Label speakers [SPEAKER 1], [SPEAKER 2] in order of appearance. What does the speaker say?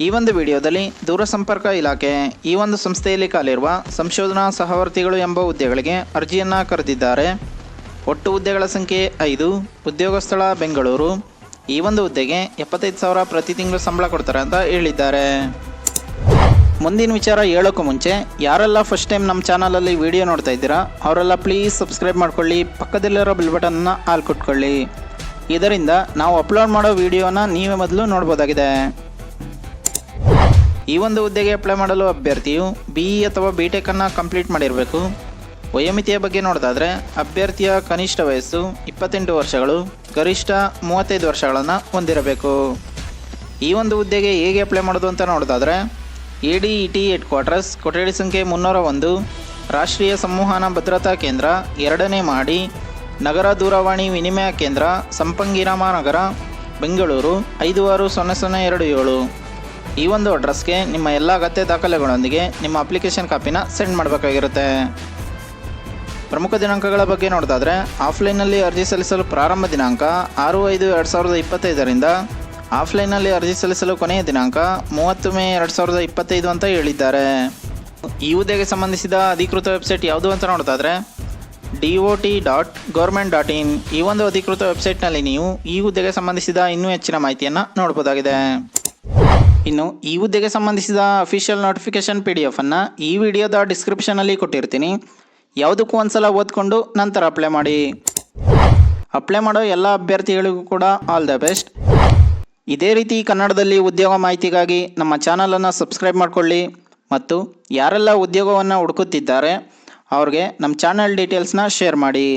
[SPEAKER 1] ಈ ಒಂದು ವಿಡಿಯೋದಲ್ಲಿ ದೂರಸಂಪರ್ಕ ಇಲಾಖೆ ಈ ಒಂದು ಸಂಸ್ಥೆಯಲ್ಲಿ ಖಾಲಿರುವ ಸಂಶೋಧನಾ ಸಹವರ್ತಿಗಳು ಎಂಬ ಹುದ್ದೆಗಳಿಗೆ ಅರ್ಜಿಯನ್ನು ಕರೆದಿದ್ದಾರೆ. ಒಟ್ಟು ಹುದ್ದೆಗಳ ಸಂಖ್ಯೆ 5. ಉದ್ಯೋಗ ಸ್ಥಳ ಬೆಂಗಳೂರು. ಈ ಒಂದು ಹುದ್ದೆಗೆ 75,000 ಪ್ರತಿ ತಿಂಗಳು ಸಂಬಳ ಕೊಡ್ತಾರೆ ಅಂತ ಹೇಳಿದ್ದಾರೆ. ಮುಂದಿನ ವಿಚಾರ ಹೇಳೋಕ್ಕೂ ಮುಂಚೆ ಯಾರೆಲ್ಲ ಫಸ್ಟ್ ಟೈಮ್ ನಮ್ಮ ಚಾನಲಲ್ಲಿ ವಿಡಿಯೋ ನೋಡ್ತಾ ಇದ್ದೀರಾ ಅವರೆಲ್ಲ ಪ್ಲೀಸ್ ಸಬ್ಸ್ಕ್ರೈಬ್ ಮಾಡ್ಕೊಳ್ಳಿ, ಪಕ್ಕದಲ್ಲಿರೋ ಬೆಲ್ ಬಟನ್ನ ಆಲ್ ಕೊಟ್ಕೊಳ್ಳಿ. ಇದರಿಂದ ನಾವು ಅಪ್ಲೋಡ್ ಮಾಡೋ ವಿಡಿಯೋನ ನೀವೇ ಮೊದಲು ನೋಡ್ಬೋದಾಗಿದೆ. ಈ ಒಂದು ಹುದ್ದೆಗೆ ಅಪ್ಲೈ ಮಾಡಲು ಅಭ್ಯರ್ಥಿಯು BE ಅಥವಾ BTech ಅನ್ನು ಕಂಪ್ಲೀಟ್ ಮಾಡಿರಬೇಕು. ವಯೋಮಿತಿಯ ಬಗ್ಗೆ ನೋಡೋದಾದರೆ ಅಭ್ಯರ್ಥಿಯ ಕನಿಷ್ಠ ವಯಸ್ಸು 28 ವರ್ಷಗಳು, ಗರಿಷ್ಠ 35 ವರ್ಷಗಳನ್ನು ಹೊಂದಿರಬೇಕು. ಈ ಒಂದು ಹುದ್ದೆಗೆ ಹೇಗೆ ಅಪ್ಲೈ ಮಾಡೋದು ಅಂತ ನೋಡೋದಾದರೆ ADET ಹೆಡ್ ಕ್ವಾರ್ಟರ್ಸ್, ಕೊಠಡಿ ಸಂಖ್ಯೆ 301, ರಾಷ್ಟ್ರೀಯ ಸಂವಹನ ಭದ್ರತಾ ಕೇಂದ್ರ, 2ನೇ ಮಹಡಿ, ನಗರ ದೂರವಾಣಿ ವಿನಿಮಯ ಕೇಂದ್ರ, ಸಂಪಂಗಿರಾಮ ನಗರ, ಬೆಂಗಳೂರು 560027. ಈ ಒಂದು ಅಡ್ರೆಸ್ಗೆ ನಿಮ್ಮ ಎಲ್ಲ ಅಗತ್ಯ ದಾಖಲೆಗಳೊಂದಿಗೆ ನಿಮ್ಮ ಅಪ್ಲಿಕೇಶನ್ ಕಾಪಿನ ಸೆಂಡ್ ಮಾಡಬೇಕಾಗಿರುತ್ತೆ. ಪ್ರಮುಖ ದಿನಾಂಕಗಳ ಬಗ್ಗೆ ನೋಡೋದಾದರೆ ಆಫ್ಲೈನಲ್ಲಿ ಅರ್ಜಿ ಸಲ್ಲಿಸಲು ಪ್ರಾರಂಭ ದಿನಾಂಕ 6/5/2025ರಿಂದ ಆಫ್ಲೈನಲ್ಲಿ ಅರ್ಜಿ ಸಲ್ಲಿಸಲು ಕೊನೆಯ ದಿನಾಂಕ 30 ಮೇ 2025 ಅಂತ ಹೇಳಿದ್ದಾರೆ. ಈ ಹುದ್ದೆಗೆ ಸಂಬಂಧಿಸಿದ ಅಧಿಕೃತ ವೆಬ್ಸೈಟ್ ಯಾವುದು ಅಂತ ನೋಡೋದಾದರೆ dot.government.in. ಈ ಒಂದು ಅಧಿಕೃತ ವೆಬ್ಸೈಟ್ನಲ್ಲಿ ನೀವು ಈ ಹುದ್ದೆಗೆ ಸಂಬಂಧಿಸಿದ ಇನ್ನೂ ಹೆಚ್ಚಿನ ಮಾಹಿತಿಯನ್ನು ನೋಡ್ಬೋದಾಗಿದೆ. ಇನ್ನು ಈ ಹುದ್ದೆಗೆ ಸಂಬಂಧಿಸಿದ ಅಫಿಷಿಯಲ್ ನೋಟಿಫಿಕೇಶನ್ PDF ಅನ್ನು ಈ ವಿಡಿಯೋದ ಡಿಸ್ಕ್ರಿಪ್ಷನಲ್ಲಿ ಕೊಟ್ಟಿರ್ತೀನಿ. ಯಾವುದಕ್ಕೂ ಒಂದ್ಸಲ ಓದ್ಕೊಂಡು ನಂತರ ಅಪ್ಲೈ ಮಾಡಿ. ಅಪ್ಲೈ ಮಾಡೋ ಎಲ್ಲ ಅಭ್ಯರ್ಥಿಗಳಿಗೂ ಕೂಡ ಆಲ್ ದ ಬೆಸ್ಟ್. ಇದೇ ರೀತಿ ಕನ್ನಡದಲ್ಲಿ ಉದ್ಯೋಗ ಮಾಹಿತಿಗಾಗಿ ನಮ್ಮ ಚಾನಲನ್ನು ಸಬ್ಸ್ಕ್ರೈಬ್ ಮಾಡಿಕೊಳ್ಳಿ ಮತ್ತು ಯಾರೆಲ್ಲ ಉದ್ಯೋಗವನ್ನು ಹುಡುಕುತ್ತಿದ್ದಾರೆ ಅವ್ರಿಗೆ ನಮ್ಮ ಚಾನಲ್ ಡೀಟೇಲ್ಸ್ನ ಶೇರ್ ಮಾಡಿ.